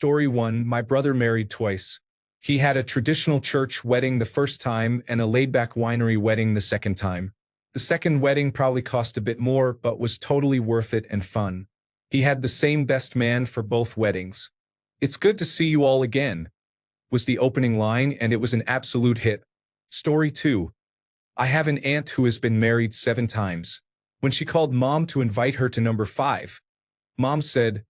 Story 1. My brother married twice. He had a traditional church wedding the first time and a laid-back winery wedding the second time. The second wedding probably cost a bit more, but was totally worth it and fun. He had the same best man for both weddings. "It's good to see you all again," was the opening line, and it was an absolute hit. Story 2. I have an aunt who has been married 7 times. When she called Mom to invite her to number 5, Mom said,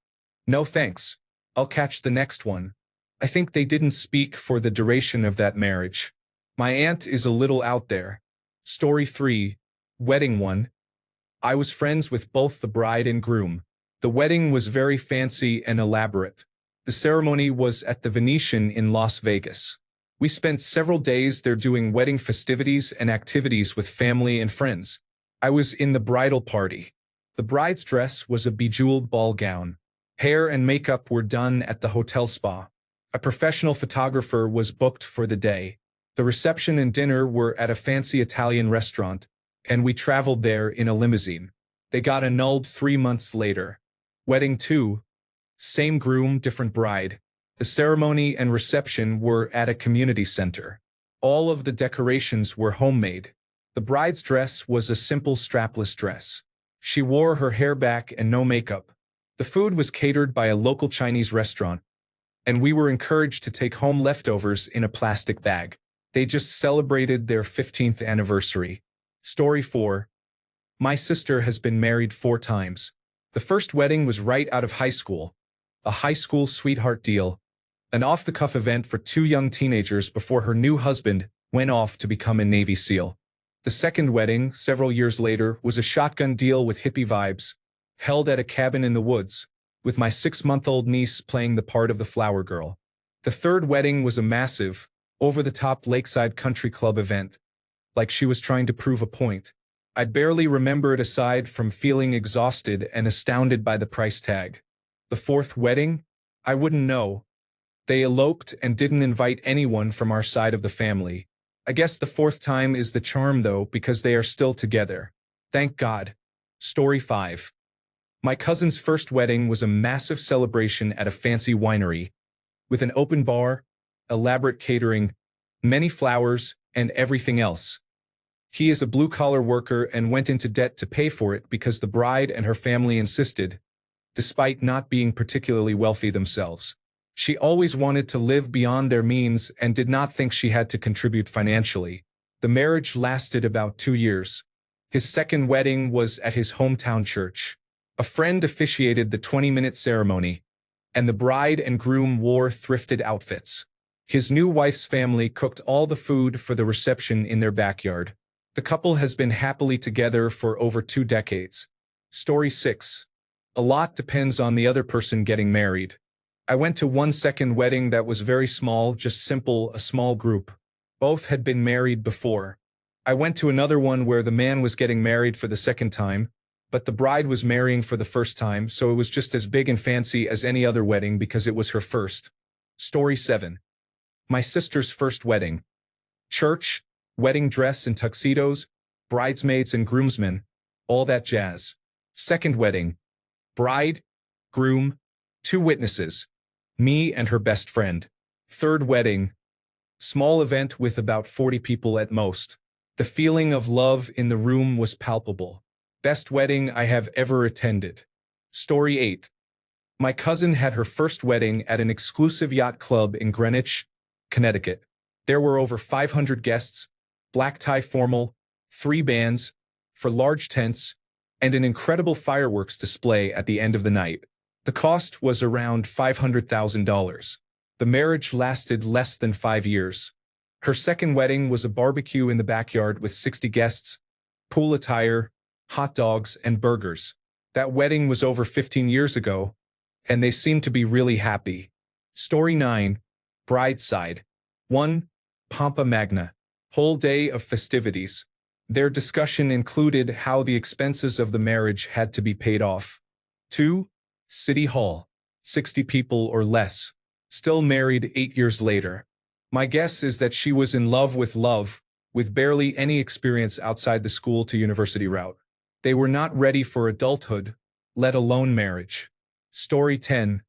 "No thanks, I'll catch the next one." I think they didn't speak for the duration of that marriage. My aunt is a little out there. Story 3. Wedding 1. I was friends with both the bride and groom. The wedding was very fancy and elaborate. The ceremony was at the Venetian in Las Vegas. We spent several days there doing wedding festivities and activities with family and friends. I was in the bridal party. The bride's dress was a bejeweled ball gown. Hair and makeup were done at the hotel spa. A professional photographer was booked for the day. The reception and dinner were at a fancy Italian restaurant, and we traveled there in a limousine. They got annulled 3 months later. Wedding 2. Same groom, different bride. The ceremony and reception were at a community center. All of the decorations were homemade. The bride's dress was a simple strapless dress. She wore her hair back and no makeup. The food was catered by a local Chinese restaurant, and we were encouraged to take home leftovers in a plastic bag. They just celebrated their 15th anniversary. Story 4. My sister has been married 4 times. The first wedding was right out of high school. A high school sweetheart deal. An off-the-cuff event for 2 young teenagers before her new husband went off to become a Navy SEAL. The second wedding, several years later, was a shotgun deal with hippie vibes, held at a cabin in the woods, with my 6-month-old niece playing the part of the flower girl. The third wedding was a massive, over-the-top lakeside country club event, like she was trying to prove a point. I barely remember it aside from feeling exhausted and astounded by the price tag. The fourth wedding? I wouldn't know. They eloped and didn't invite anyone from our side of the family. I guess the 4th time is the charm though, because they are still together. Thank God. Story 5. My cousin's first wedding was a massive celebration at a fancy winery, with an open bar, elaborate catering, many flowers, and everything else. He is a blue-collar worker and went into debt to pay for it because the bride and her family insisted, despite not being particularly wealthy themselves. She always wanted to live beyond their means and did not think she had to contribute financially. The marriage lasted about 2 years. His second wedding was at his hometown church. A friend officiated the 20-minute ceremony, and the bride and groom wore thrifted outfits. His new wife's family cooked all the food for the reception in their backyard. The couple has been happily together for over 2 decades. Story 6. A lot depends on the other person getting married. I went to one second wedding that was very small, just simple, a small group. Both had been married before. I went to another one where the man was getting married for the second time, but the bride was marrying for the first time, so it was just as big and fancy as any other wedding because it was her first. Story 7. My sister's first wedding. Church, wedding dress and tuxedos, bridesmaids and groomsmen, all that jazz. Second wedding. Bride, groom, 2 witnesses. Me and her best friend. Third wedding. Small event with about 40 people at most. The feeling of love in the room was palpable. Best wedding I have ever attended. Story 8. My cousin had her first wedding at an exclusive yacht club in Greenwich, Connecticut. There were over 500 guests, black tie formal, 3 bands, for large tents, and an incredible fireworks display at the end of the night. The cost was around $500,000. The marriage lasted less than 5 years. Her second wedding was a barbecue in the backyard with 60 guests, pool attire, hot dogs, and burgers. That wedding was over 15 years ago, and they seemed to be really happy. Story 9. Bride's side. 1. Pompa Magna. Whole day of festivities. Their discussion included how the expenses of the marriage had to be paid off. 2. City Hall. 60 people or less. Still married 8 years later. My guess is that she was in love, with barely any experience outside the school to university route. They were not ready for adulthood, let alone marriage. Story 10.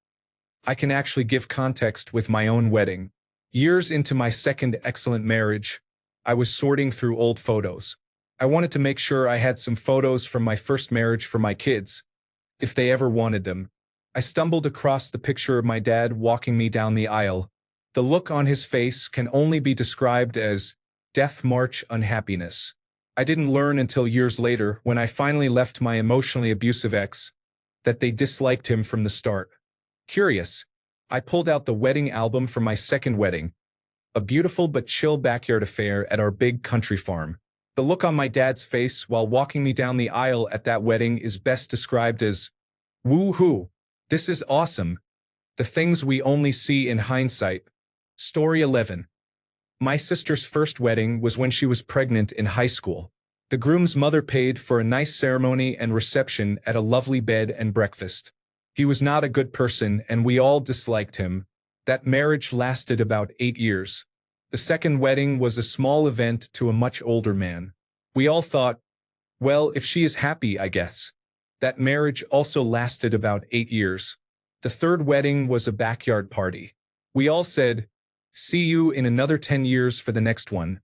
I can actually give context with my own wedding. Years into my second excellent marriage, I was sorting through old photos. I wanted to make sure I had some photos from my first marriage for my kids, if they ever wanted them. I stumbled across the picture of my dad walking me down the aisle. The look on his face can only be described as death march unhappiness. I didn't learn until years later, when I finally left my emotionally abusive ex, that they disliked him from the start. Curious, I pulled out the wedding album from my second wedding, a beautiful but chill backyard affair at our big country farm. The look on my dad's face while walking me down the aisle at that wedding is best described as, woo-hoo, this is awesome. The things we only see in hindsight. Story 11. My sister's first wedding was when she was pregnant in high school. The groom's mother paid for a nice ceremony and reception at a lovely bed and breakfast. He was not a good person and we all disliked him. That marriage lasted about 8 years. The second wedding was a small event to a much older man. We all thought, well, if she is happy, I guess. That marriage also lasted about 8 years. The third wedding was a backyard party. We all said, see you in another 10 years for the next one.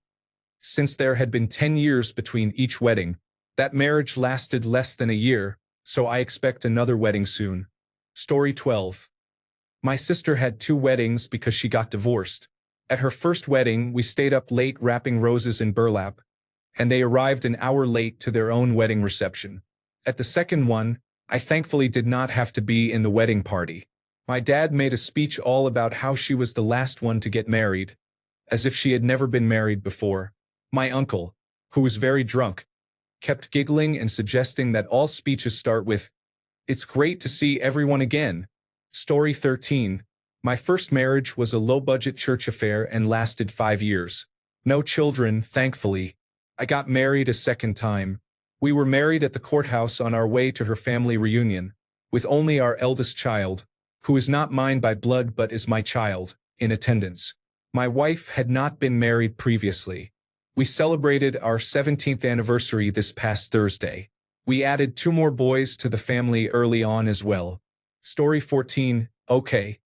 Since there had been 10 years between each wedding, that marriage lasted less than a year, so I expect another wedding soon. Story 12. My sister had 2 weddings because she got divorced. At her first wedding, we stayed up late wrapping roses in burlap, and they arrived an hour late to their own wedding reception. At the second one, I thankfully did not have to be in the wedding party. My dad made a speech all about how she was the last one to get married, as if she had never been married before. My uncle, who was very drunk, kept giggling and suggesting that all speeches start with, "It's great to see everyone again." Story 13. My first marriage was a low-budget church affair and lasted 5 years. No children, thankfully. I got married a second time. We were married at the courthouse on our way to her family reunion, with only our eldest child, who is not mine by blood but is my child, in attendance. My wife had not been married previously. We celebrated our 17th anniversary this past Thursday. We added 2 more boys to the family early on as well. Story 14. Okay.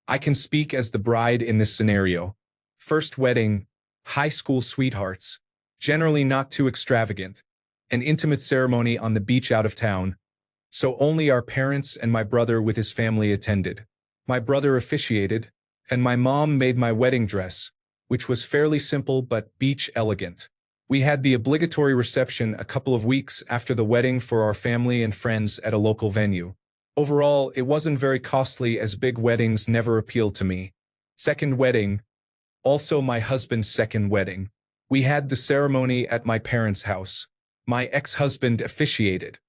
I can speak as the bride in this scenario. First wedding, high school sweethearts, generally not too extravagant, an intimate ceremony on the beach out of town, so only our parents and my brother with his family attended. My brother officiated, and my mom made my wedding dress, which was fairly simple but beach elegant. We had the obligatory reception a couple of weeks after the wedding for our family and friends at a local venue. Overall, it wasn't very costly as big weddings never appealed to me. Second wedding, also my husband's second wedding. We had the ceremony at my parents' house. My ex-husband officiated.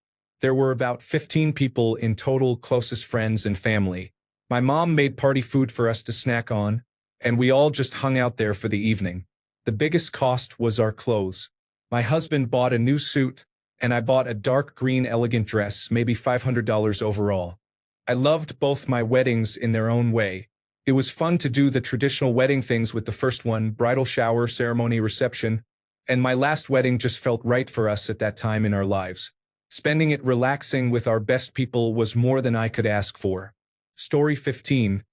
There were about 15 people in total, closest friends and family. My mom made party food for us to snack on, and we all just hung out there for the evening. The biggest cost was our clothes. My husband bought a new suit, and I bought a dark green elegant dress, maybe $500 overall. I loved both my weddings in their own way. It was fun to do the traditional wedding things with the first one, bridal shower, ceremony, reception, and my last wedding just felt right for us at that time in our lives. Spending it relaxing with our best people was more than I could ask for. Story 15.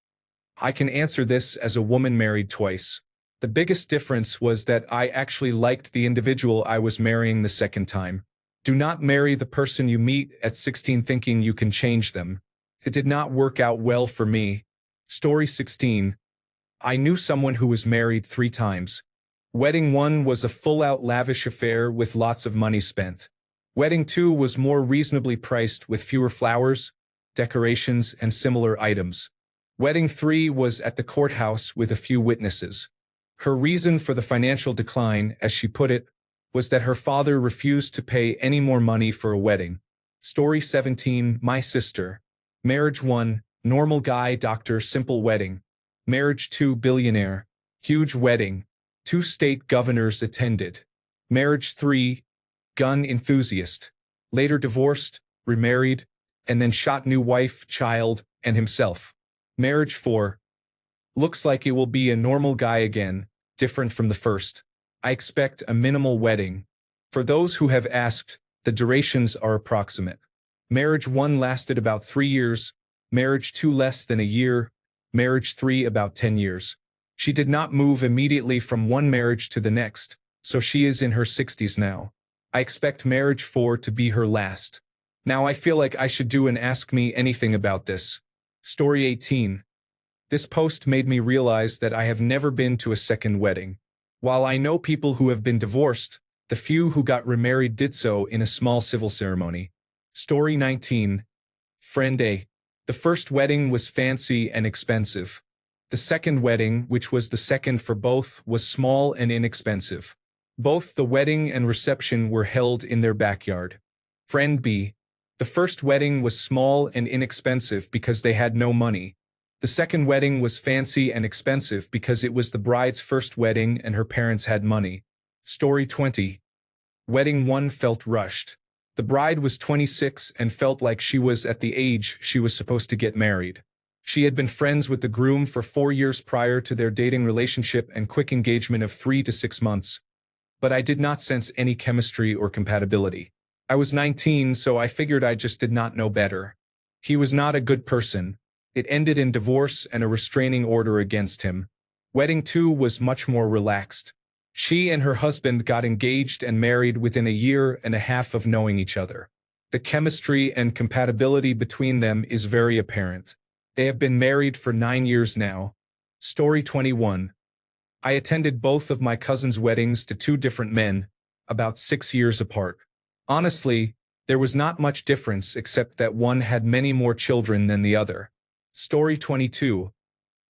I can answer this as a woman married twice. The biggest difference was that I actually liked the individual I was marrying the second time. Do not marry the person you meet at 16 thinking you can change them. It did not work out well for me. Story 16. I knew someone who was married 3 times. Wedding 1 was a full-out lavish affair with lots of money spent. Wedding 2 was more reasonably priced with fewer flowers, decorations, and similar items. Wedding 3 was at the courthouse with a few witnesses. Her reason for the financial decline, as she put it, was that her father refused to pay any more money for a wedding. Story 17. My sister. Marriage 1, normal guy, doctor, simple wedding. Marriage 2, billionaire, huge wedding. 2 state governors attended. Marriage 3, gun enthusiast. Later divorced, remarried, and then shot new wife, child, and himself. Marriage 4. Looks like it will be a normal guy again, different from the first. I expect a minimal wedding. For those who have asked, the durations are approximate. Marriage 1 lasted about 3 years, marriage 2 less than a year, Marriage 3 about 10 years. She did not move immediately from one marriage to the next, so she is in her 60s now. I expect marriage 4 to be her last. Now I feel like I should do an Ask Me Anything about this. Story 18. This post made me realize that I have never been to a second wedding. While I know people who have been divorced, the few who got remarried did so in a small civil ceremony. Story 19. Friend A. The first wedding was fancy and expensive. The second wedding, which was the second for both, was small and inexpensive. Both the wedding and reception were held in their backyard. Friend B. The first wedding was small and inexpensive because they had no money. The second wedding was fancy and expensive because it was the bride's first wedding and her parents had money. Story 20. Wedding 1 felt rushed. The bride was 26 and felt like she was at the age she was supposed to get married. She had been friends with the groom for 4 years prior to their dating relationship and quick engagement of 3 to 6 months. But I did not sense any chemistry or compatibility. I was 19, so I figured I just did not know better. He was not a good person. It ended in divorce and a restraining order against him. Wedding 2 was much more relaxed. She and her husband got engaged and married within a year and a half of knowing each other. The chemistry and compatibility between them is very apparent. They have been married for 9 years now. Story 21. I attended both of my cousins' weddings to 2 different men, about 6 years apart. Honestly, there was not much difference except that one had many more children than the other. Story 22.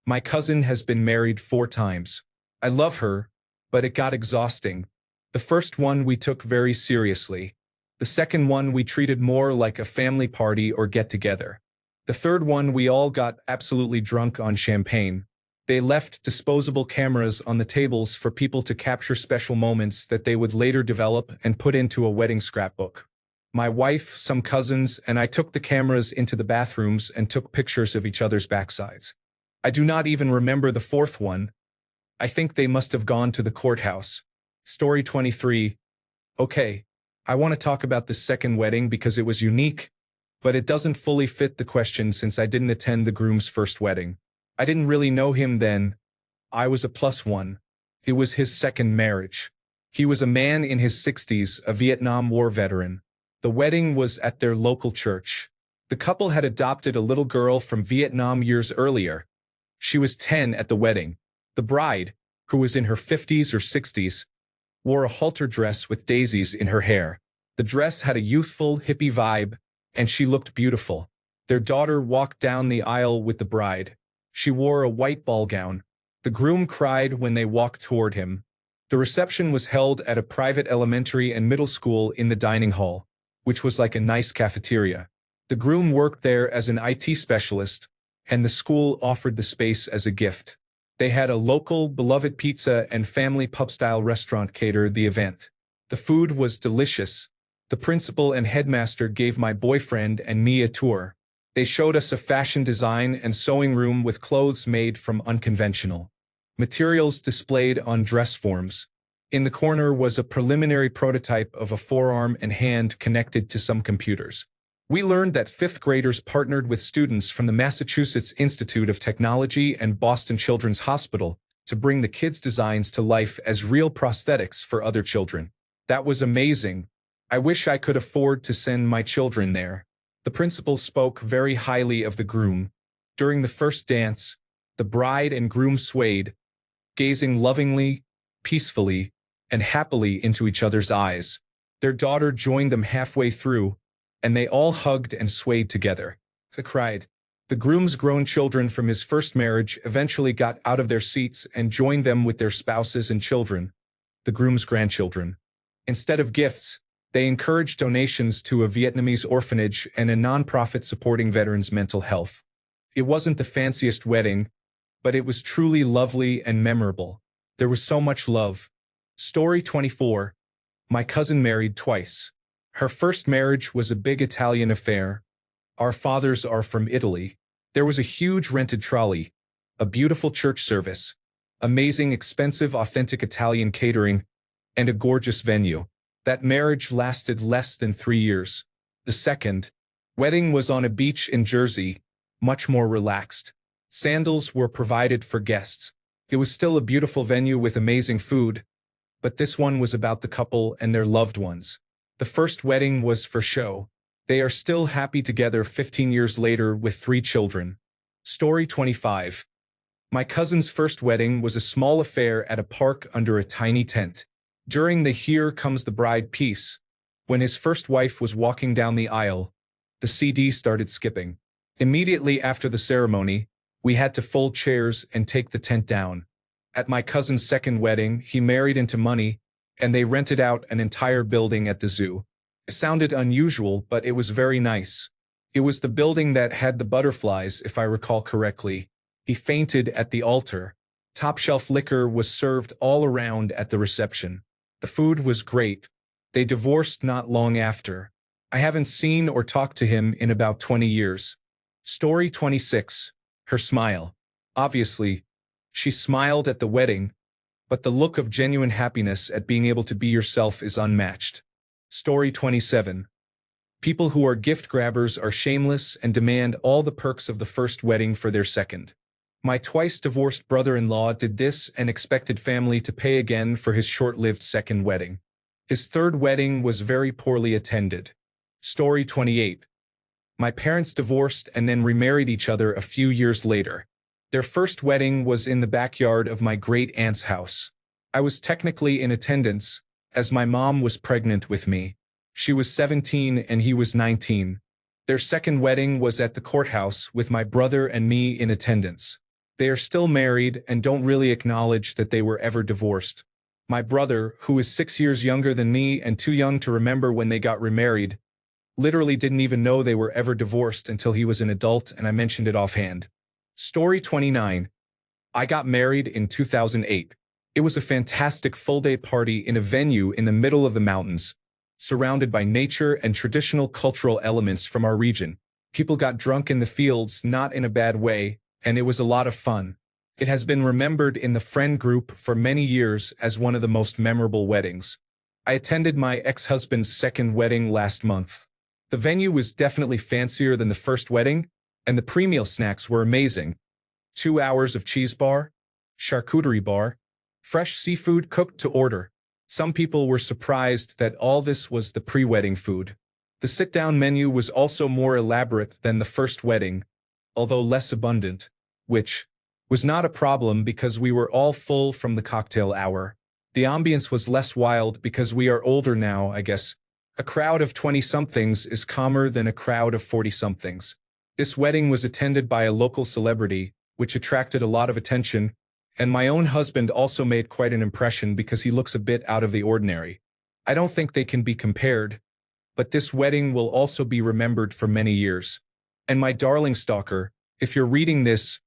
My cousin has been married 4 times. I love her, but it got exhausting. The first one we took very seriously. The second one we treated more like a family party or get-together. The third one we all got absolutely drunk on champagne. They left disposable cameras on the tables for people to capture special moments that they would later develop and put into a wedding scrapbook. My wife, some cousins, and I took the cameras into the bathrooms and took pictures of each other's backsides. I do not even remember the fourth one. I think they must have gone to the courthouse. Story 23. Okay, I want to talk about this second wedding because it was unique, but it doesn't fully fit the question since I didn't attend the groom's first wedding. I didn't really know him then. I was a +1. It was his second marriage. He was a man in his 60s, a Vietnam War veteran. The wedding was at their local church. The couple had adopted a little girl from Vietnam years earlier. She was 10 at the wedding. The bride, who was in her 50s or 60s, wore a halter dress with daisies in her hair. The dress had a youthful, hippie vibe, and she looked beautiful. Their daughter walked down the aisle with the bride. She wore a white ball gown. The groom cried when they walked toward him. The reception was held at a private elementary and middle school in the dining hall, which was like a nice cafeteria. The groom worked there as an IT specialist, and the school offered the space as a gift. They had a local, beloved pizza and family pub-style restaurant cater the event. The food was delicious. The principal and headmaster gave my boyfriend and me a tour. They showed us a fashion design and sewing room with clothes made from unconventional materials displayed on dress forms. In the corner was a preliminary prototype of a forearm and hand connected to some computers. We learned that 5th graders partnered with students from the Massachusetts Institute of Technology and Boston Children's Hospital to bring the kids' designs to life as real prosthetics for other children. That was amazing. I wish I could afford to send my children there. The principal spoke very highly of the groom. During the first dance, the bride and groom swayed, gazing lovingly, peacefully, and happily into each other's eyes. Their daughter joined them halfway through, and they all hugged and swayed together. They cried. The groom's grown children from his first marriage eventually got out of their seats and joined them with their spouses and children, the groom's grandchildren. Instead of gifts, they encouraged donations to a Vietnamese orphanage and a nonprofit supporting veterans' mental health. It wasn't the fanciest wedding, but it was truly lovely and memorable. There was so much love. Story 24. My cousin married twice. Her first marriage was a big Italian affair. Our fathers are from Italy. There was a huge rented trolley, a beautiful church service, amazing expensive authentic Italian catering, and a gorgeous venue. That marriage lasted less than 3 years. The second wedding was on a beach in Jersey, much more relaxed. Sandals were provided for guests. It was still a beautiful venue with amazing food, but this one was about the couple and their loved ones. The first wedding was for show. They are still happy together 15 years later with 3 children. Story 25. My cousin's first wedding was a small affair at a park under a tiny tent. During the "Here Comes the Bride" piece, when his first wife was walking down the aisle, the CD started skipping. Immediately after the ceremony, we had to fold chairs and take the tent down. At my cousin's second wedding, he married into money, and they rented out an entire building at the zoo. It sounded unusual, but it was very nice. It was the building that had the butterflies, if I recall correctly. He fainted at the altar. Top-shelf liquor was served all around at the reception. The food was great. They divorced not long after. I haven't seen or talked to him in about 20 years. Story 26. Her smile. Obviously, she smiled at the wedding, but the look of genuine happiness at being able to be yourself is unmatched. Story 27. People who are gift grabbers are shameless and demand all the perks of the first wedding for their second. My twice-divorced brother-in-law did this and expected family to pay again for his short-lived second wedding. His third wedding was very poorly attended. Story 28. My parents divorced and then remarried each other a few years later. Their first wedding was in the backyard of my great-aunt's house. I was technically in attendance, as my mom was pregnant with me. She was 17 and he was 19. Their second wedding was at the courthouse with my brother and me in attendance. They are still married and don't really acknowledge that they were ever divorced. My brother, who is 6 years younger than me and too young to remember when they got remarried, literally didn't even know they were ever divorced until he was an adult and I mentioned it offhand. Story 29. I got married in 2008. It was a fantastic full-day party in a venue in the middle of the mountains, surrounded by nature and traditional cultural elements from our region. People got drunk in the fields, not in a bad way, and it was a lot of fun. It has been remembered in the friend group for many years as one of the most memorable weddings. I attended my ex-husband's second wedding last month. The venue was definitely fancier than the first wedding, and the pre-meal snacks were amazing. 2 hours of cheese bar, charcuterie bar, fresh seafood cooked to order. Some people were surprised that all this was the pre-wedding food. The sit-down menu was also more elaborate than the first wedding, although less abundant, which was not a problem because we were all full from the cocktail hour. The ambience was less wild because we are older now, I guess. A crowd of 20-somethings is calmer than a crowd of 40-somethings. This wedding was attended by a local celebrity, which attracted a lot of attention, and my own husband also made quite an impression because he looks a bit out of the ordinary. I don't think they can be compared, but this wedding will also be remembered for many years. And my darling stalker, if you're reading this,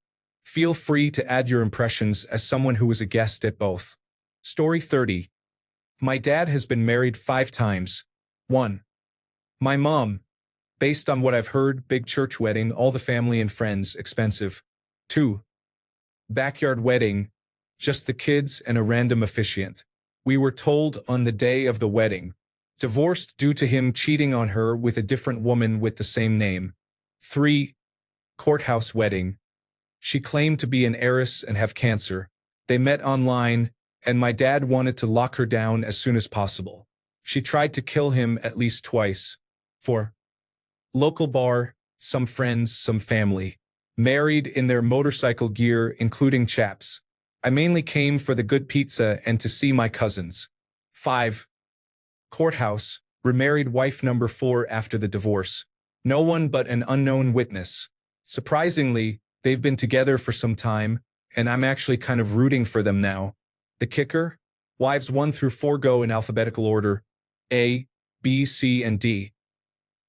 feel free to add your impressions as someone who was a guest at both. Story 30. My dad has been married 5 times. 1. My mom. Based on what I've heard, big church wedding, all the family and friends, expensive. 2. Backyard wedding, just the kids and a random officiant. We were told on the day of the wedding. Divorced due to him cheating on her with a different woman with the same name. 3. Courthouse wedding. She claimed to be an heiress and have cancer. They met online, and my dad wanted to lock her down as soon as possible. She tried to kill him at least twice. 4. Local bar, some friends, some family. Married in their motorcycle gear, including chaps. I mainly came for the good pizza and to see my cousins. 5. Courthouse, remarried wife number 4 after the divorce. No one but an unknown witness. Surprisingly, they've been together for some time, and I'm actually kind of rooting for them now. The kicker? Wives 1 through 4 go in alphabetical order. A, B, C, and D.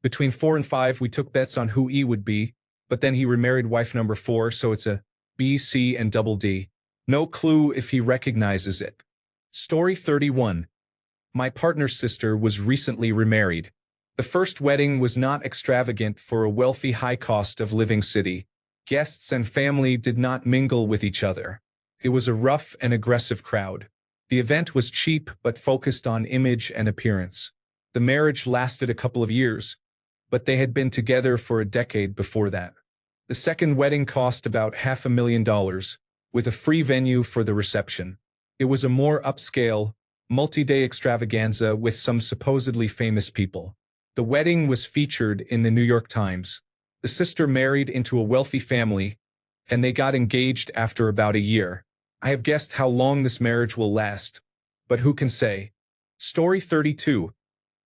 Between 4 and 5, we took bets on who E would be, but then he remarried wife number 4, so it's a B, C, and double D. No clue if he recognizes it. Story 31. My partner's sister was recently remarried. The first wedding was not extravagant for a wealthy high cost of living city. Guests and family did not mingle with each other. It was a rough and aggressive crowd. The event was cheap but focused on image and appearance. The marriage lasted a couple of years, but they had been together for a decade before that. The second wedding cost about $500,000, with a free venue for the reception. It was a more upscale, multi-day extravaganza with some supposedly famous people. The wedding was featured in the New York Times. The sister married into a wealthy family, and they got engaged after about a year. I have guessed how long this marriage will last, but who can say? Story 32.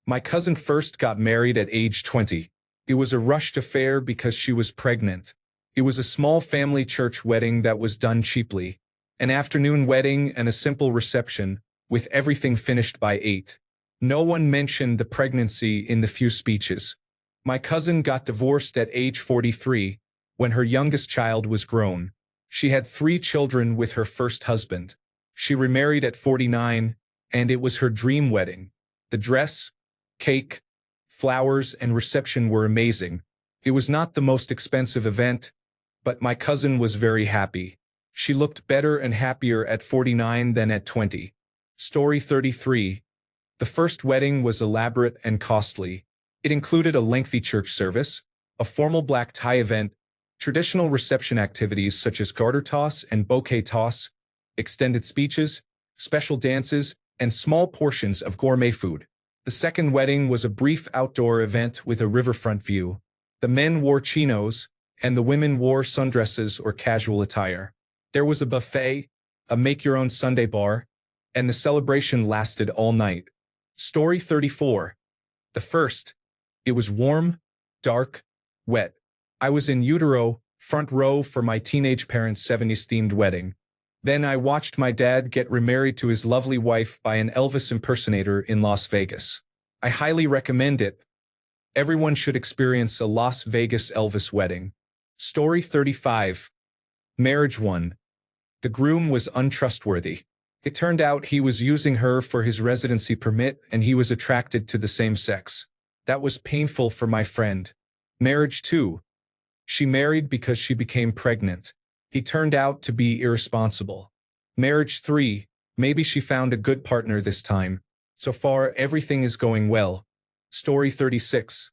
My cousin first got married at age 20. It was a rushed affair because she was pregnant. It was a small family church wedding that was done cheaply. An afternoon wedding and a simple reception, with everything finished by 8. No one mentioned the pregnancy in the few speeches. My cousin got divorced at age 43, when her youngest child was grown. She had 3 children with her first husband. She remarried at 49, and it was her dream wedding. The dress, cake, flowers, and reception were amazing. It was not the most expensive event, but my cousin was very happy. She looked better and happier at 49 than at 20. Story 33. The first wedding was elaborate and costly. It included a lengthy church service, a formal black tie event, traditional reception activities such as garter toss and bouquet toss, extended speeches, special dances, and small portions of gourmet food. The second wedding was a brief outdoor event with a riverfront view. The men wore chinos, and the women wore sundresses or casual attire. There was a buffet, a make-your-own Sunday bar, and the celebration lasted all night. Story 34. The first. It was warm, dark, wet. I was in utero, front row for my teenage parents' 70s-themed wedding. Then I watched my dad get remarried to his lovely wife by an Elvis impersonator in Las Vegas. I highly recommend it. Everyone should experience a Las Vegas Elvis wedding. Story 35. Marriage 1. The groom was untrustworthy. It turned out he was using her for his residency permit and he was attracted to the same sex. That was painful for my friend. Marriage 2. She married because she became pregnant. He turned out to be irresponsible. Marriage 3. Maybe she found a good partner this time. So far, everything is going well. Story 36.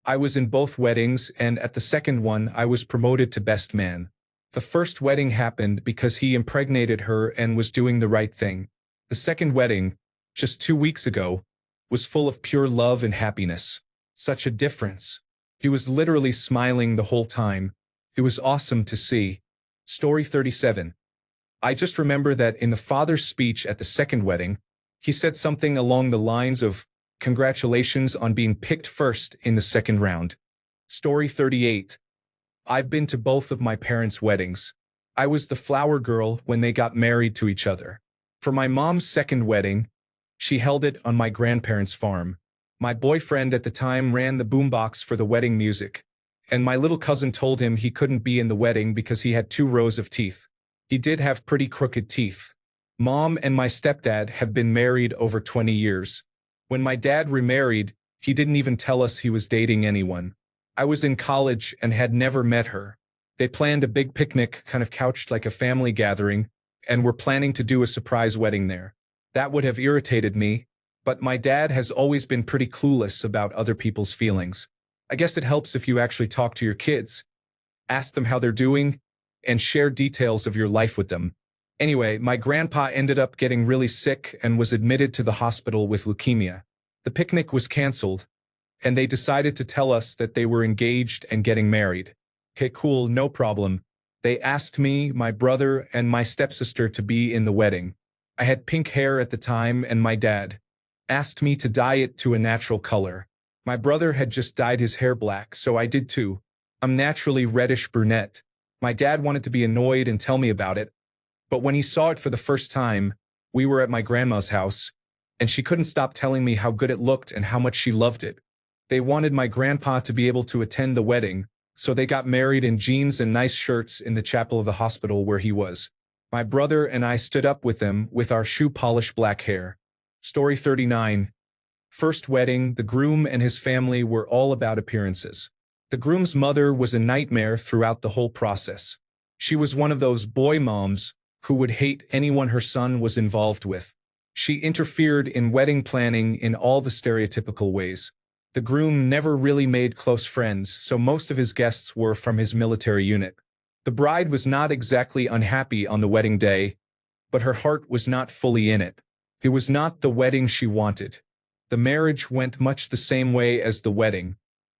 I was in both weddings, and at the second one, I was promoted to best man. The first wedding happened because he impregnated her and was doing the right thing. The second wedding, just 2 weeks ago, was full of pure love and happiness. Such a difference. He was literally smiling the whole time. It was awesome to see. Story 37. I just remember that in the father's speech at the second wedding, he said something along the lines of, "Congratulations on being picked first in the second round." Story 38. I've been to both of my parents' weddings. I was the flower girl when they got married to each other. For my mom's second wedding, she held it on my grandparents' farm. My boyfriend at the time ran the boombox for the wedding music, and my little cousin told him he couldn't be in the wedding because he had 2 rows of teeth. He did have pretty crooked teeth. Mom and my stepdad have been married over 20 years. When my dad remarried, he didn't even tell us he was dating anyone. I was in college and had never met her. They planned a big picnic, kind of couched like a family gathering, and were planning to do a surprise wedding there. That would have irritated me, but my dad has always been pretty clueless about other people's feelings. I guess it helps if you actually talk to your kids, ask them how they're doing, and share details of your life with them. Anyway, my grandpa ended up getting really sick and was admitted to the hospital with leukemia. The picnic was canceled, and they decided to tell us that they were engaged and getting married. Okay, cool, no problem. They asked me, my brother, and my stepsister to be in the wedding. I had pink hair at the time, and my dad asked me to dye it to a natural color. My brother had just dyed his hair black, so I did too. I'm naturally reddish brunette. My dad wanted to be annoyed and tell me about it, but when he saw it for the first time, we were at my grandma's house, and she couldn't stop telling me how good it looked and how much she loved it. They wanted my grandpa to be able to attend the wedding, so they got married in jeans and nice shirts in the chapel of the hospital where he was. My brother and I stood up with them with our shoe-polished black hair. Story 39. First wedding, the groom and his family were all about appearances. The groom's mother was a nightmare throughout the whole process. She was one of those boy moms who would hate anyone her son was involved with. She interfered in wedding planning in all the stereotypical ways. The groom never really made close friends, so most of his guests were from his military unit. The bride was not exactly unhappy on the wedding day, but her heart was not fully in it. It was not the wedding she wanted. The marriage went much the same way as the wedding.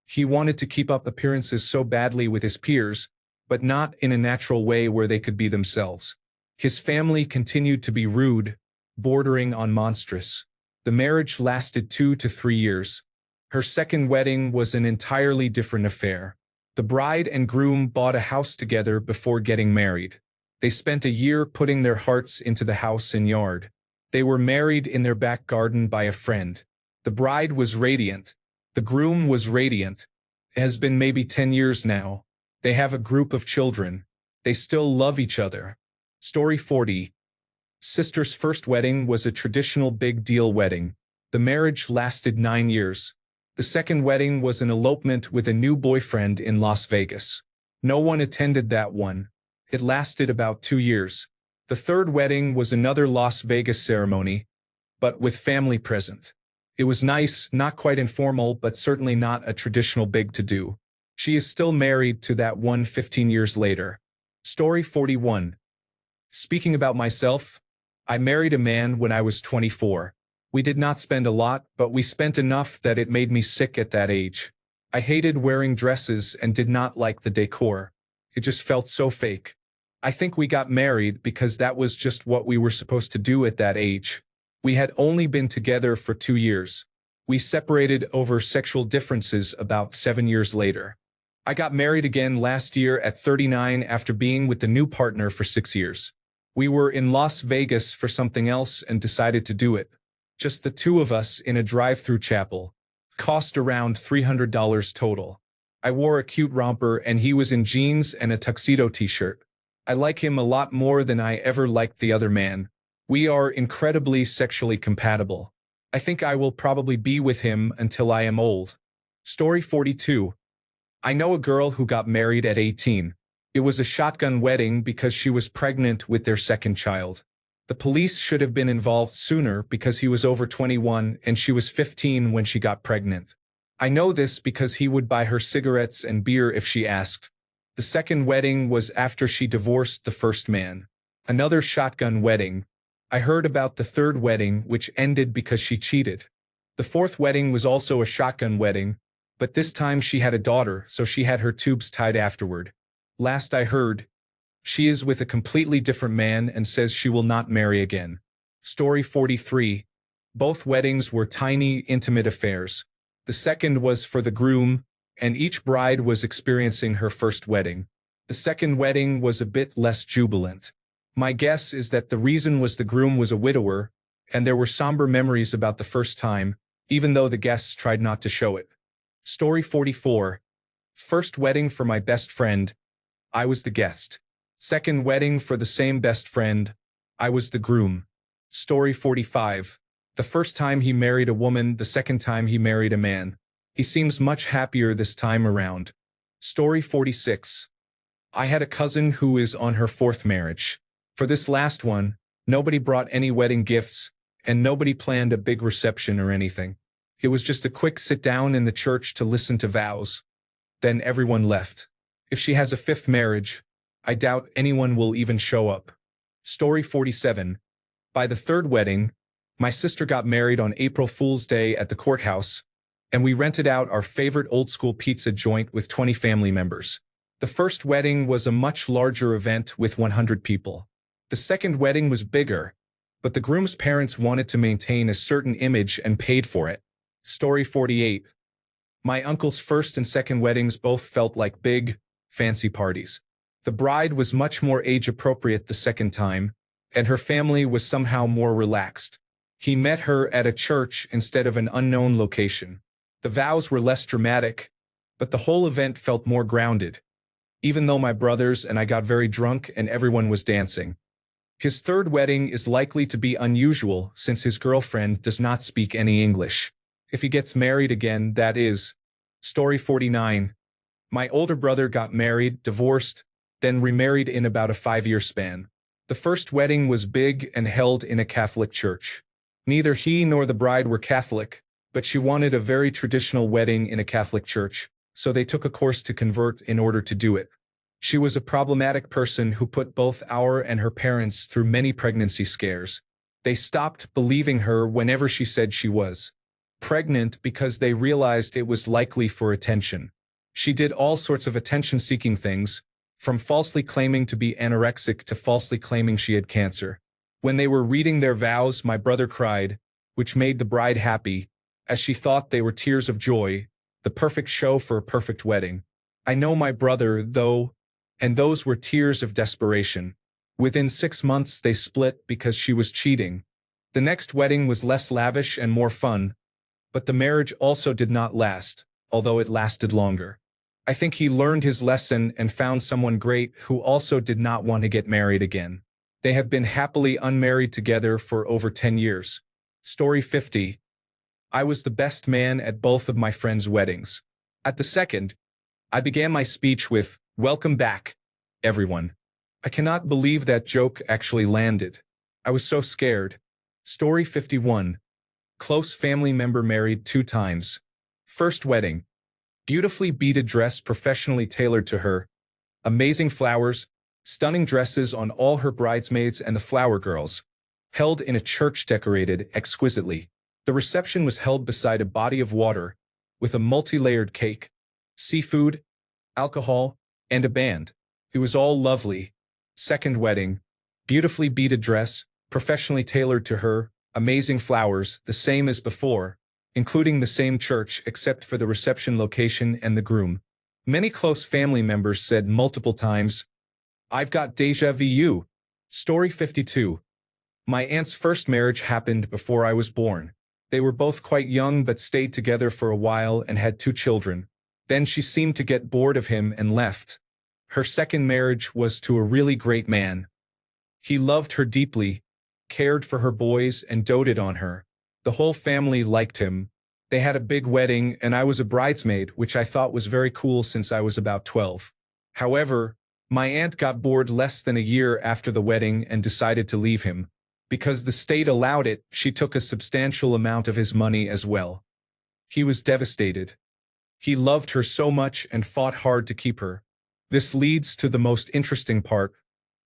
He wanted to keep up appearances so badly with his peers, but not in a natural way where they could be themselves. His family continued to be rude, bordering on monstrous. The marriage lasted 2 to 3 years. Her second wedding was an entirely different affair. The bride and groom bought a house together before getting married. They spent a year putting their hearts into the house and yard. They were married in their back garden by a friend. The bride was radiant. The groom was radiant. It has been maybe 10 years now. They have a group of children. They still love each other. Story 40. Sister's first wedding was a traditional big deal wedding. The marriage lasted 9 years. The second wedding was an elopement with a new boyfriend in Las Vegas. No one attended that one. It lasted about 2 years. The third wedding was another Las Vegas ceremony, but with family present. It was nice, not quite informal, but certainly not a traditional big to-do. She is still married to that one 15 years later. Story 41. Speaking about myself, I married a man when I was 24. We did not spend a lot, but we spent enough that it made me sick at that age. I hated wearing dresses and did not like the decor. It just felt so fake. I think we got married because that was just what we were supposed to do at that age. We had only been together for 2 years. We separated over sexual differences about 7 years later. I got married again last year at 39 after being with the new partner for 6 years. We were in Las Vegas for something else and decided to do it. Just the two of us in a drive-through chapel. Cost around $300 total. I wore a cute romper and he was in jeans and a tuxedo t-shirt. I like him a lot more than I ever liked the other man. We are incredibly sexually compatible. I think I will probably be with him until I am old. Story 42. I know a girl who got married at 18. It was a shotgun wedding because she was pregnant with their second child. The police should have been involved sooner because he was over 21 and she was 15 when she got pregnant. I know this because he would buy her cigarettes and beer if she asked. The second wedding was after she divorced the first man. Another shotgun wedding. I heard about the third wedding, which ended because she cheated. The fourth wedding was also a shotgun wedding, but this time she had a daughter, so she had her tubes tied afterward. Last I heard, she is with a completely different man and says she will not marry again. Story 43. Both weddings were tiny, intimate affairs. The second was for the groom, and each bride was experiencing her first wedding. The second wedding was a bit less jubilant. My guess is that the reason was the groom was a widower, and there were somber memories about the first time, even though the guests tried not to show it. Story 44. First wedding for my best friend. I was the guest. Second wedding for the same best friend. I was the groom. Story 45. The first time he married a woman, the second time he married a man. He seems much happier this time around. Story 46. I had a cousin who is on her fourth marriage. For this last one, nobody brought any wedding gifts, and nobody planned a big reception or anything. It was just a quick sit down in the church to listen to vows. Then everyone left. If she has a fifth marriage, I doubt anyone will even show up. Story 47. By the third wedding, my sister got married on April Fool's Day at the courthouse, and we rented out our favorite old-school pizza joint with 20 family members. The first wedding was a much larger event with 100 people. The second wedding was bigger, but the groom's parents wanted to maintain a certain image and paid for it. Story 48. My uncle's first and second weddings both felt like big, fancy parties. The bride was much more age-appropriate the second time, and her family was somehow more relaxed. He met her at a church instead of an unknown location. The vows were less dramatic, but the whole event felt more grounded, even though my brothers and I got very drunk and everyone was dancing. His third wedding is likely to be unusual since his girlfriend does not speak any English. If he gets married again, that is. Story 49. My older brother got married, divorced, then remarried in about a 5-year span. The first wedding was big and held in a Catholic church. Neither he nor the bride were Catholic, but she wanted a very traditional wedding in a Catholic church, so they took a course to convert in order to do it. She was a problematic person who put both our and her parents through many pregnancy scares. They stopped believing her whenever she said she was pregnant because they realized it was likely for attention. She did all sorts of attention-seeking things, from falsely claiming to be anorexic to falsely claiming she had cancer. When they were reading their vows, my brother cried, which made the bride happy, as she thought they were tears of joy, the perfect show for a perfect wedding. I know my brother, though, and those were tears of desperation. Within 6 months they split because she was cheating. The next wedding was less lavish and more fun, but the marriage also did not last, although it lasted longer. I think he learned his lesson and found someone great who also did not want to get married again. They have been happily unmarried together for over 10 years. Story 50. I was the best man at both of my friends' weddings. At the second, I began my speech with, "Welcome back, everyone." I cannot believe that joke actually landed. I was so scared. Story 51. Close family member married 2 times. First wedding. Beautifully beaded dress professionally tailored to her. Amazing flowers, stunning dresses on all her bridesmaids and the flower girls. Held in a church decorated exquisitely. The reception was held beside a body of water, with a multi-layered cake, seafood, alcohol, and a band. It was all lovely. Second wedding. Beautifully beaded dress, professionally tailored to her, amazing flowers, the same as before, including the same church except for the reception location and the groom. Many close family members said multiple times, "I've got déjà vu." Story 52. My aunt's first marriage happened before I was born. They were both quite young but stayed together for a while and had 2 children. Then she seemed to get bored of him and left. Her second marriage was to a really great man. He loved her deeply, cared for her boys, and doted on her. The whole family liked him. They had a big wedding, and I was a bridesmaid, which I thought was very cool since I was about 12. However, my aunt got bored less than a year after the wedding and decided to leave him. Because the state allowed it, she took a substantial amount of his money as well. He was devastated. He loved her so much and fought hard to keep her. This leads to the most interesting part,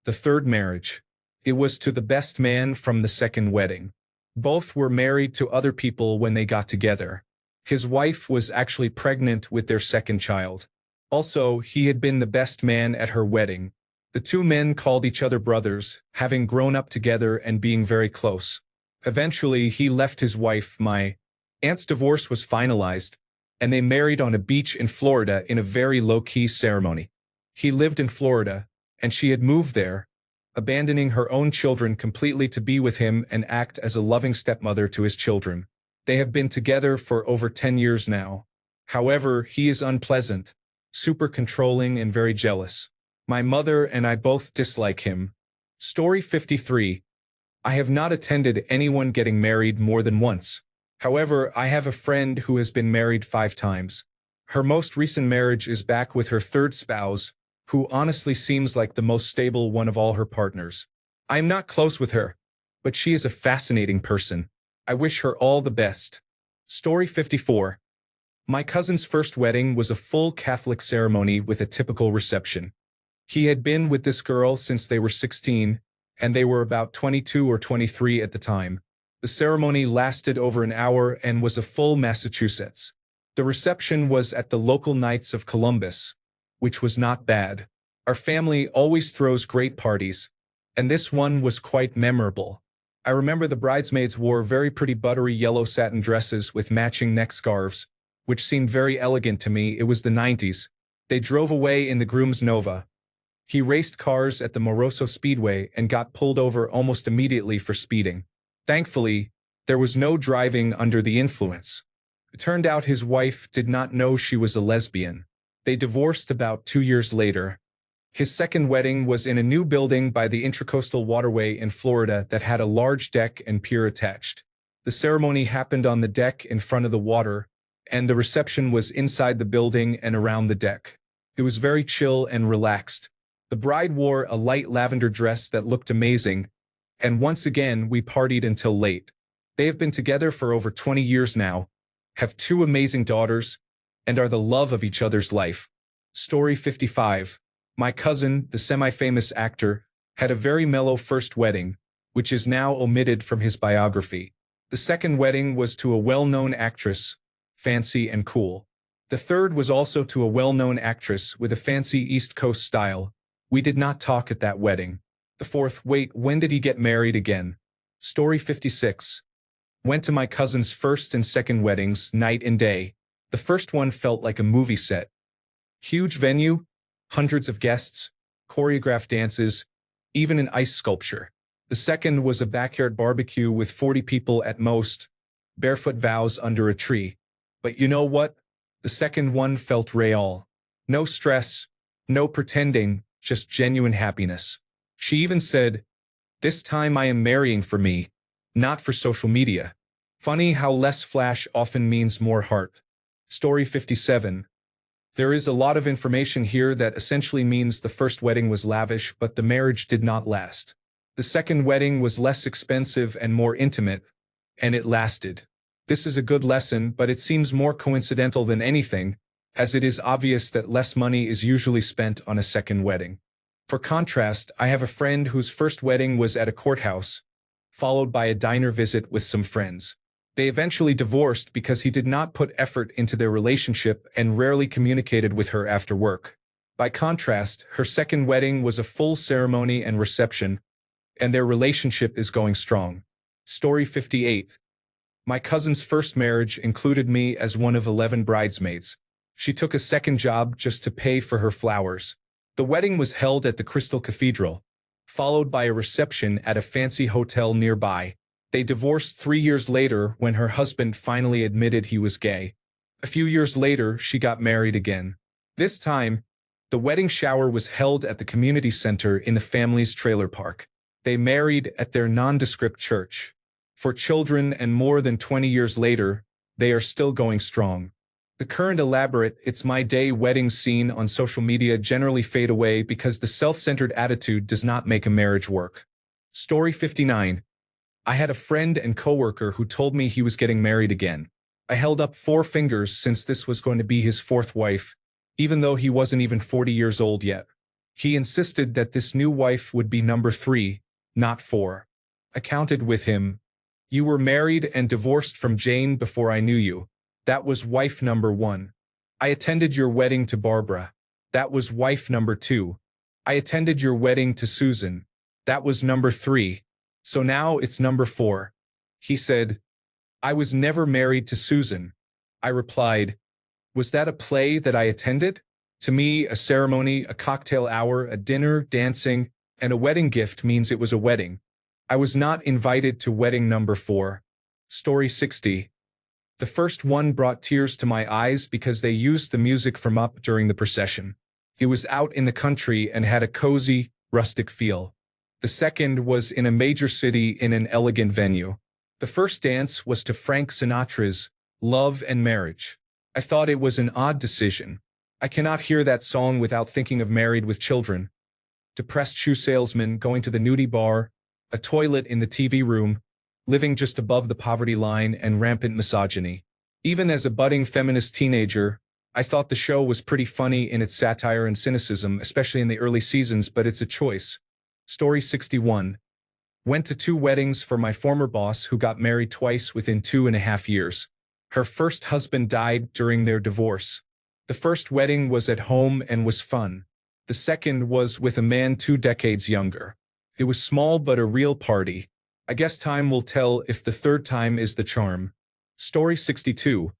the third marriage. It was to the best man from the second wedding. Both were married to other people when they got together. His wife was actually pregnant with their second child. Also, he had been the best man at her wedding. The 2 men called each other brothers, having grown up together and being very close. Eventually, he left his wife. My aunt's divorce was finalized, and they married on a beach in Florida in a very low-key ceremony. He lived in Florida, and she had moved there, abandoning her own children completely to be with him and act as a loving stepmother to his children. They have been together for over 10 years now. However, he is unpleasant, super controlling, and very jealous. My mother and I both dislike him. Story 53. I have not attended anyone getting married more than once. However, I have a friend who has been married 5 times. Her most recent marriage is back with her third spouse, who honestly seems like the most stable one of all her partners. I am not close with her, but she is a fascinating person. I wish her all the best. Story 54. My cousin's first wedding was a full Catholic ceremony with a typical reception. He had been with this girl since they were 16, and they were about 22 or 23 at the time. The ceremony lasted over an hour and was a full Massachusetts. The reception was at the local Knights of Columbus, which was not bad. Our family always throws great parties, and this one was quite memorable. I remember the bridesmaids wore very pretty buttery yellow satin dresses with matching neck scarves, which seemed very elegant to me. It was the 90s. They drove away in the groom's Nova. He raced cars at the Moroso Speedway and got pulled over almost immediately for speeding. Thankfully, there was no driving under the influence. It turned out his wife did not know she was a lesbian. They divorced about 2 years later. His second wedding was in a new building by the Intracoastal Waterway in Florida that had a large deck and pier attached. The ceremony happened on the deck in front of the water, and the reception was inside the building and around the deck. It was very chill and relaxed. The bride wore a light lavender dress that looked amazing, and once again we partied until late. They have been together for over 20 years now, have two amazing daughters, and are the love of each other's life. Story 55. My cousin, the semi-famous actor, had a very mellow first wedding, which is now omitted from his biography. The second wedding was to a well-known actress, fancy and cool. The third was also to a well-known actress with a fancy East Coast style. We did not talk at that wedding. The fourth, wait, when did he get married again? Story 56. Went to my cousin's first and second weddings, night and day. The first one felt like a movie set. Huge venue, hundreds of guests, choreographed dances, even an ice sculpture. The second was a backyard barbecue with 40 people at most, barefoot vows under a tree. But you know what? The second one felt real. No stress, no pretending, just genuine happiness. She even said, "This time I am marrying for me, not for social media." Funny how less flash often means more heart. Story 57. There is a lot of information here that essentially means the first wedding was lavish, but the marriage did not last. The second wedding was less expensive and more intimate, and it lasted. This is a good lesson, but it seems more coincidental than anything, as it is obvious that less money is usually spent on a second wedding. For contrast, I have a friend whose first wedding was at a courthouse, followed by a diner visit with some friends. They eventually divorced because he did not put effort into their relationship and rarely communicated with her after work. By contrast, her second wedding was a full ceremony and reception, and their relationship is going strong. Story 58. My cousin's first marriage included me as one of 11 bridesmaids. She took a second job just to pay for her flowers. The wedding was held at the Crystal Cathedral, followed by a reception at a fancy hotel nearby. They divorced 3 years later when her husband finally admitted he was gay. A few years later, she got married again. This time, the wedding shower was held at the community center in the family's trailer park. They married at their nondescript church. For children, and more than 20 years later, they are still going strong. The current elaborate "it's my day" wedding scene on social media generally fade away because the self-centered attitude does not make a marriage work. Story 59. I had a friend and coworker who told me he was getting married again. I held up 4 fingers since this was going to be his 4th wife, even though he wasn't even 40 years old yet. He insisted that this new wife would be number 3, not 4. I counted with him. You were married and divorced from Jane before I knew you. That was wife number 1. I attended your wedding to Barbara. That was wife number 2. I attended your wedding to Susan. That was number 3. So now it's number 4. He said, I was never married to Susan. I replied, was that a play that I attended? To me, a ceremony, a cocktail hour, a dinner, dancing, and a wedding gift means it was a wedding. I was not invited to wedding number 4. Story 60. The first one brought tears to my eyes because they used the music from Up during the procession. It was out in the country and had a cozy, rustic feel. The second was in a major city in an elegant venue. The first dance was to Frank Sinatra's Love and Marriage. I thought it was an odd decision. I cannot hear that song without thinking of Married with Children. Depressed shoe salesman going to the nudie bar, a toilet in the TV room, living just above the poverty line, and rampant misogyny. Even as a budding feminist teenager, I thought the show was pretty funny in its satire and cynicism, especially in the early seasons, but it's a choice. Story 61. Went to 2 weddings for my former boss who got married twice within 2.5 years. Her first husband died during their divorce. The first wedding was at home and was fun. The second was with a man 2 decades younger. It was small but a real party. I guess time will tell if the third time is the charm. Story 62.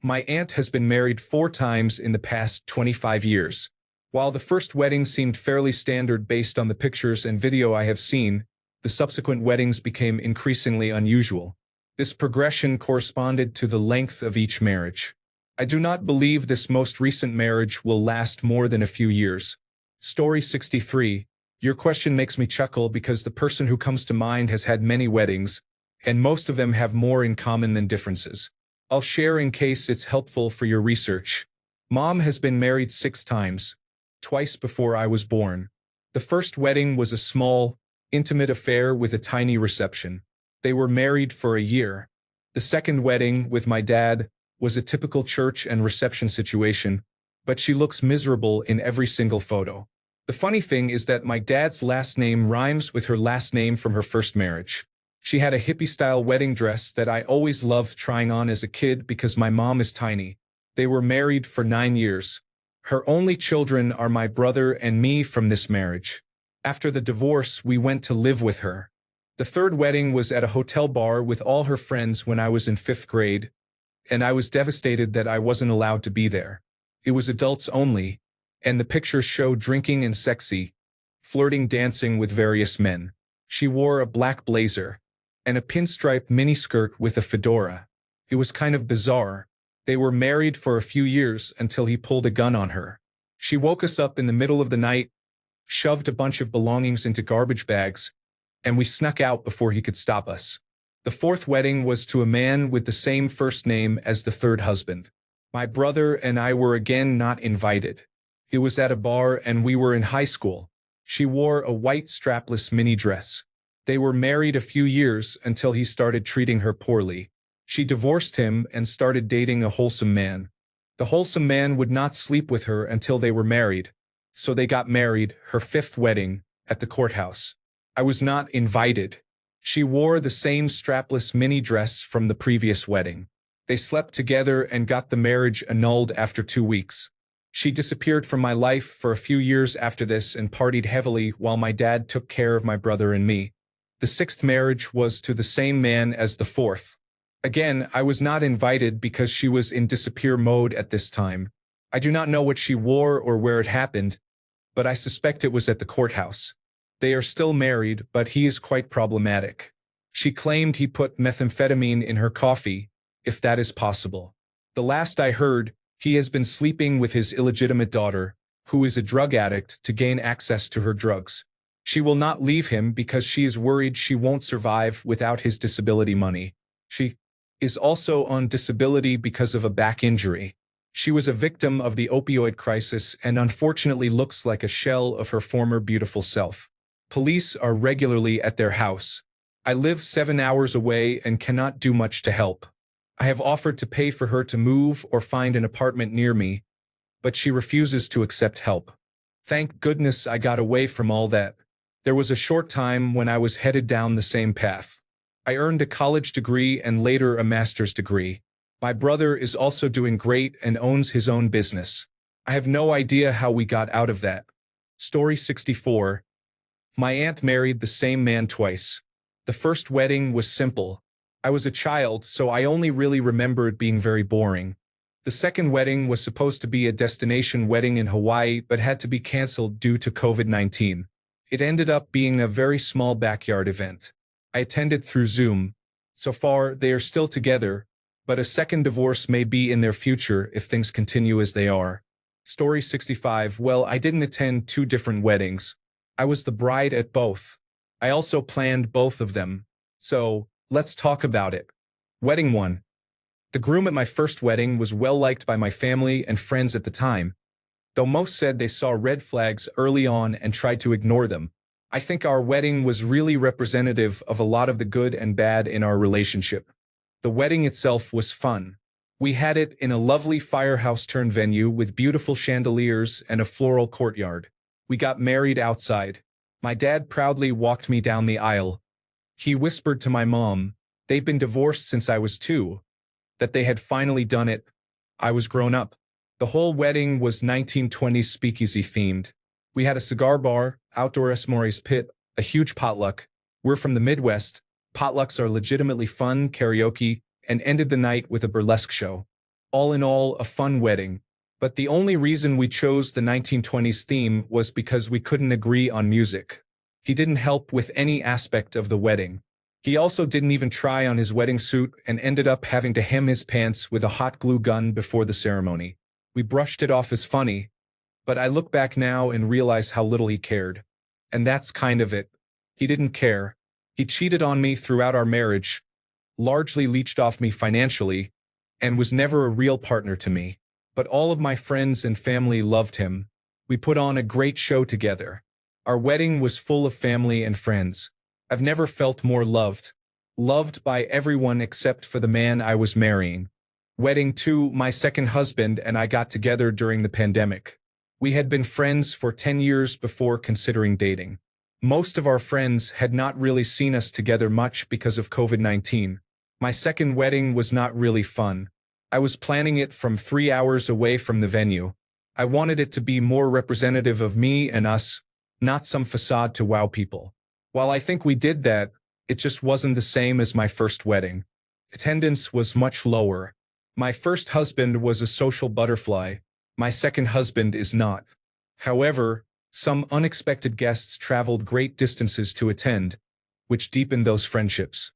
My aunt has been married 4 times in the past 25 years. While the first wedding seemed fairly standard based on the pictures and video I have seen, the subsequent weddings became increasingly unusual. This progression corresponded to the length of each marriage. I do not believe this most recent marriage will last more than a few years. Story 63. Your question makes me chuckle because the person who comes to mind has had many weddings, and most of them have more in common than differences. I'll share in case it's helpful for your research. Mom has been married 6 times, twice before I was born. The first wedding was a small, intimate affair with a tiny reception. They were married for a year. The second wedding, with my dad, was a typical church and reception situation, but she looks miserable in every single photo. The funny thing is that my dad's last name rhymes with her last name from her first marriage. She had a hippie-style wedding dress that I always loved trying on as a kid because my mom is tiny. They were married for 9 years. Her only children are my brother and me from this marriage. After the divorce, we went to live with her. The third wedding was at a hotel bar with all her friends when I was in 5th grade, and I was devastated that I wasn't allowed to be there. It was adults only, and the pictures show drinking and sexy, flirting, dancing with various men. She wore a black blazer and a pinstripe miniskirt with a fedora. It was kind of bizarre. They were married for a few years until he pulled a gun on her. She woke us up in the middle of the night, shoved a bunch of belongings into garbage bags, and we snuck out before he could stop us. The fourth wedding was to a man with the same first name as the third husband. My brother and I were again not invited. It was at a bar and we were in high school. She wore a white strapless mini dress. They were married a few years until he started treating her poorly. She divorced him and started dating a wholesome man. The wholesome man would not sleep with her until they were married, so they got married, her fifth wedding, at the courthouse. I was not invited. She wore the same strapless mini dress from the previous wedding. They slept together and got the marriage annulled after 2 weeks. She disappeared from my life for a few years after this and partied heavily while my dad took care of my brother and me. The sixth marriage was to the same man as the fourth. Again, I was not invited because she was in disappear mode at this time. I do not know what she wore or where it happened, but I suspect it was at the courthouse. They are still married, but he is quite problematic. She claimed he put methamphetamine in her coffee, if that is possible. The last I heard, he has been sleeping with his illegitimate daughter, who is a drug addict, to gain access to her drugs. She will not leave him because she is worried she won't survive without his disability money. She is also on disability because of a back injury. She was a victim of the opioid crisis and unfortunately looks like a shell of her former beautiful self. Police are regularly at their house. I live 7 hours away and cannot do much to help. I have offered to pay for her to move or find an apartment near me, but she refuses to accept help. Thank goodness I got away from all that. There was a short time when I was headed down the same path. I earned a college degree and later a master's degree. My brother is also doing great and owns his own business. I have no idea how we got out of that. Story 64. My aunt married the same man twice. The first wedding was simple. I was a child, so I only really remember it being very boring. The second wedding was supposed to be a destination wedding in Hawaii but had to be canceled due to COVID-19. It ended up being a very small backyard event. I attended through Zoom. So far, they are still together, but a second divorce may be in their future if things continue as they are. Story 65. Well, I didn't attend 2 different weddings. I was the bride at both. I also planned both of them. So, let's talk about it. Wedding 1. The groom at my first wedding was well liked by my family and friends at the time, though most said they saw red flags early on and tried to ignore them. I think our wedding was really representative of a lot of the good and bad in our relationship. The wedding itself was fun. We had it in a lovely firehouse-turned venue with beautiful chandeliers and a floral courtyard. We got married outside. My dad proudly walked me down the aisle. He whispered to my mom, they've been divorced since I was 2, that they had finally done it. I was grown up. The whole wedding was 1920s speakeasy themed. We had a cigar bar, outdoor Esmores pit, a huge potluck. We're from the Midwest. Potlucks are legitimately fun, karaoke, and ended the night with a burlesque show. All in all, a fun wedding. But the only reason we chose the 1920s theme was because we couldn't agree on music. He didn't help with any aspect of the wedding. He also didn't even try on his wedding suit and ended up having to hem his pants with a hot glue gun before the ceremony. We brushed it off as funny, but I look back now and realize how little he cared. And that's kind of it. He didn't care. He cheated on me throughout our marriage, largely leached off me financially, and was never a real partner to me. But all of my friends and family loved him. We put on a great show together. Our wedding was full of family and friends. I've never felt more loved. Loved by everyone except for the man I was marrying. Wedding 2, my second husband and I got together during the pandemic. We had been friends for 10 years before considering dating. Most of our friends had not really seen us together much because of COVID-19. My second wedding was not really fun. I was planning it from 3 hours away from the venue. I wanted it to be more representative of me and us, not some facade to wow people. While I think we did that, it just wasn't the same as my first wedding. Attendance was much lower. My first husband was a social butterfly. My second husband is not. However, some unexpected guests traveled great distances to attend, which deepened those friendships.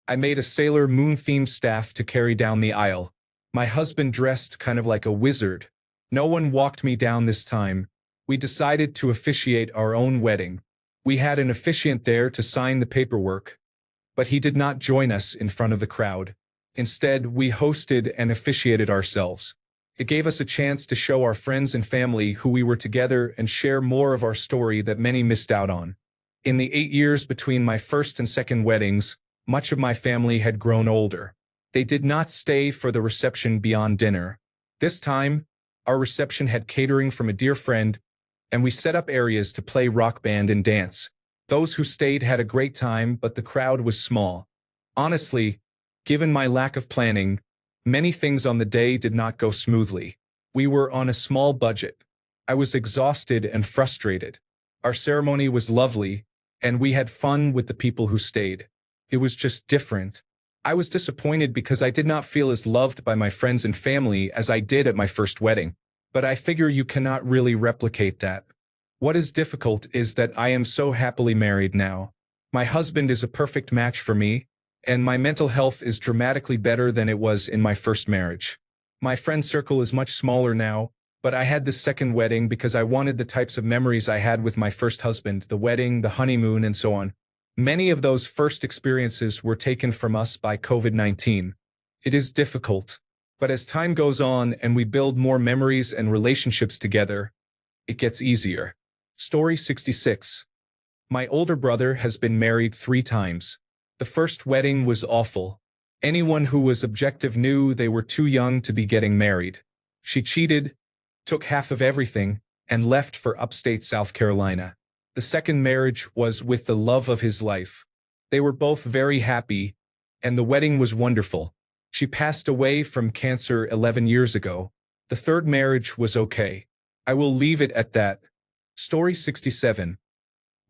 I made a Sailor Moon-themed staff to carry down the aisle. My husband dressed kind of like a wizard. No one walked me down this time. We decided to officiate our own wedding. We had an officiant there to sign the paperwork, but he did not join us in front of the crowd. Instead, we hosted and officiated ourselves. It gave us a chance to show our friends and family who we were together and share more of our story that many missed out on. In the 8 years between my first and second weddings, much of my family had grown older. They did not stay for the reception beyond dinner. This time, our reception had catering from a dear friend, and we set up areas to play rock band and dance. Those who stayed had a great time, but the crowd was small. Honestly, given my lack of planning, many things on the day did not go smoothly. We were on a small budget. I was exhausted and frustrated. Our ceremony was lovely, and we had fun with the people who stayed. It was just different. I was disappointed because I did not feel as loved by my friends and family as I did at my first wedding. But I figure you cannot really replicate that. What is difficult is that I am so happily married now. My husband is a perfect match for me, and my mental health is dramatically better than it was in my first marriage. My friend circle is much smaller now, but I had this second wedding because I wanted the types of memories I had with my first husband, the wedding, the honeymoon, and so on. Many of those first experiences were taken from us by COVID-19. It is difficult, but as time goes on and we build more memories and relationships together, it gets easier. Story 66. My older brother has been married 3 times. The first wedding was awful. Anyone who was objective knew they were too young to be getting married. She cheated, took half of everything, and left for upstate South Carolina. The second marriage was with the love of his life. They were both very happy, and the wedding was wonderful. She passed away from cancer 11 years ago. The third marriage was okay. I will leave it at that. Story 67.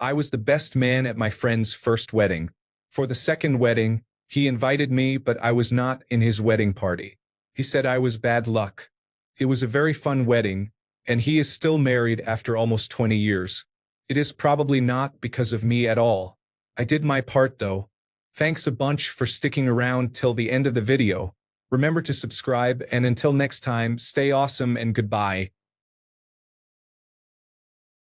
I was the best man at my friend's first wedding. For the second wedding, he invited me, but I was not in his wedding party. He said I was bad luck. It was a very fun wedding, and he is still married after almost 20 years. It is probably not because of me at all. I did my part though. Thanks a bunch for sticking around till the end of the video. Remember to subscribe, and until next time, stay awesome and goodbye.